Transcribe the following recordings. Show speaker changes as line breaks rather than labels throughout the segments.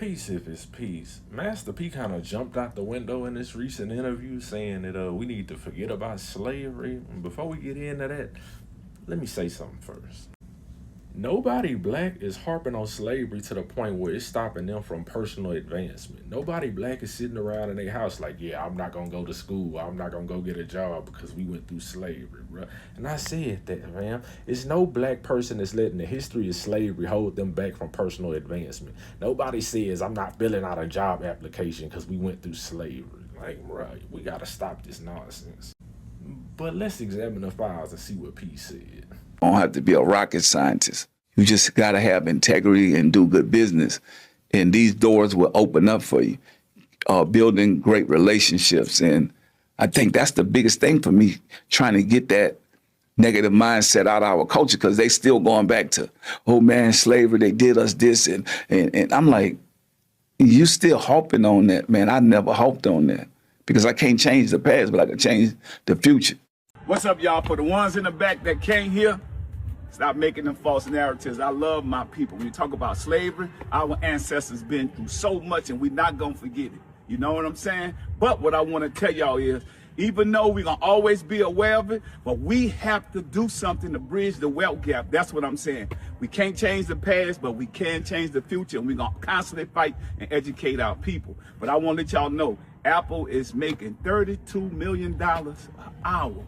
Peace if it's peace. Master P kind of jumped out the window in this recent interview saying that we need to forget about slavery. And before we get into that, let me say something first. Nobody black is harping on slavery to the point where it's stopping them from personal advancement. Nobody black is sitting around in their house like, yeah, I'm not gonna go to school. I'm not gonna go get a job because we went through slavery, bro. And I said that, man. It's no black person that's letting the history of slavery hold them back from personal advancement. Nobody says I'm not filling out a job application because we went through slavery. Like, right, we gotta stop this nonsense. But let's examine the files and see what P said.
Don't have to be a rocket scientist. You just got to have integrity and do good business. And these doors will open up for you, building great relationships. And I think that's the biggest thing for me, trying to get that negative mindset out of our culture, because they still going back to, oh man, slavery, they did us this. And I'm like, you still hoping on that, man. I never hoped on that because I can't change the past, but I can change the future.
What's up, y'all? For the ones in the back that can't hear, stop making them false narratives. I love my people. When you talk about slavery, our ancestors been through so much and we're not gonna forget it. You know what I'm saying? But what I wanna tell y'all is, even though we're gonna always be aware of it, but we have to do something to bridge the wealth gap. That's what I'm saying. We can't change the past, but we can change the future, and we're gonna constantly fight and educate our people. But I wanna let y'all know, Apple is making $32 million an hour.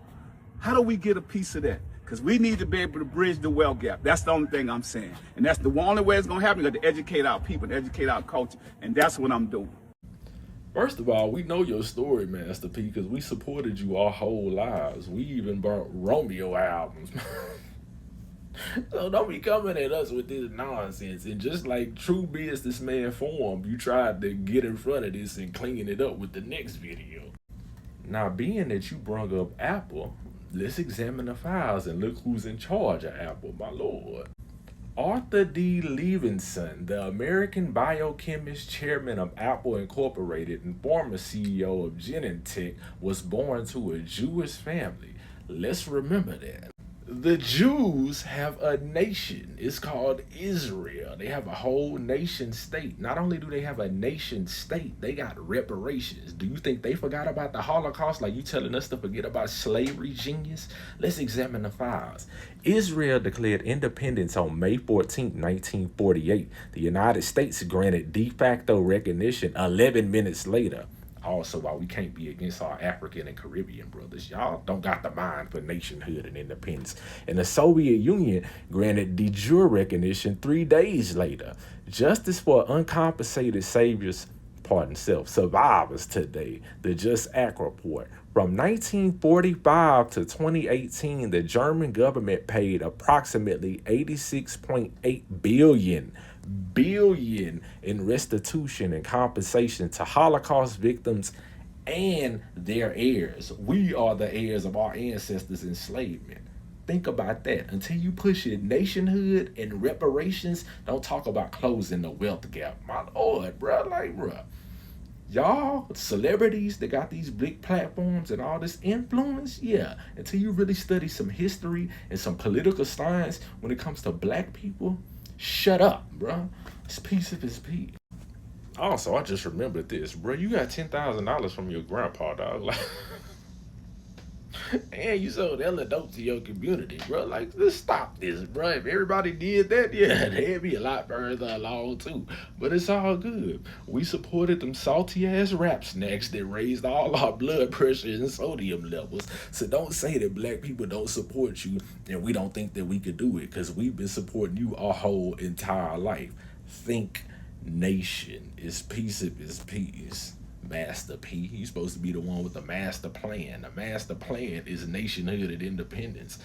How do we get a piece of that? Because we need to be able to bridge the wealth gap. That's the only thing I'm saying. And that's the only way it's going to happen. We got to educate our people and educate our culture. And that's what I'm doing.
First of all, we know your story, Master P, because we supported you our whole lives. We even bought Romeo albums. So don't be coming at us with this nonsense. And just like true businessman form, you tried to get in front of this and clean it up with the next video. Now, being that you brung up Apple, let's examine the files and look who's in charge of Apple, my lord. Arthur D. Levinson, the American biochemist, chairman of Apple Incorporated and former CEO of Genentech, was born to a Jewish family. Let's remember that. The Jews have a nation. It's called Israel. They have a whole nation state. Not only do they have a nation state, they got reparations. Do you think they forgot about the Holocaust like you telling us to forget about slavery, genius? Let's examine the files. Israel declared independence on May 14, 1948. The United States granted de facto recognition 11 minutes later. Also, while we can't be against our African and Caribbean brothers, y'all don't got the mind for nationhood and independence. And the Soviet Union granted de jure recognition 3 days later. Justice for uncompensated survivors today. The Just Act report. From 1945 to 2018, the German government paid approximately 86.8 billion in restitution and compensation to Holocaust victims and their heirs. We are the heirs of our ancestors' enslavement. Think about that. Until you push it, nationhood and reparations, don't talk about closing the wealth gap. My lord, bro, like, bro. Y'all, celebrities that got these big platforms and all this influence, yeah, until you really study some history and some political science when it comes to black people, shut up, bro. It's peace if it's peace. Also, I just remembered this, bro. You got $10,000 from your grandpa, dog. Like, and you sold hella dope to your community, bro. Like, let's stop this, bro. If everybody did that, yeah, they'd be a lot further along too. But it's all good. We supported them salty ass rap snacks that raised all our blood pressure and sodium levels. So don't say that black people don't support you and we don't think that we could do it, because we've been supporting you our whole entire life. Think nation. Is peace if it's peace. Master P. He's supposed to be the one with the master plan. The master plan is nationhood and independence.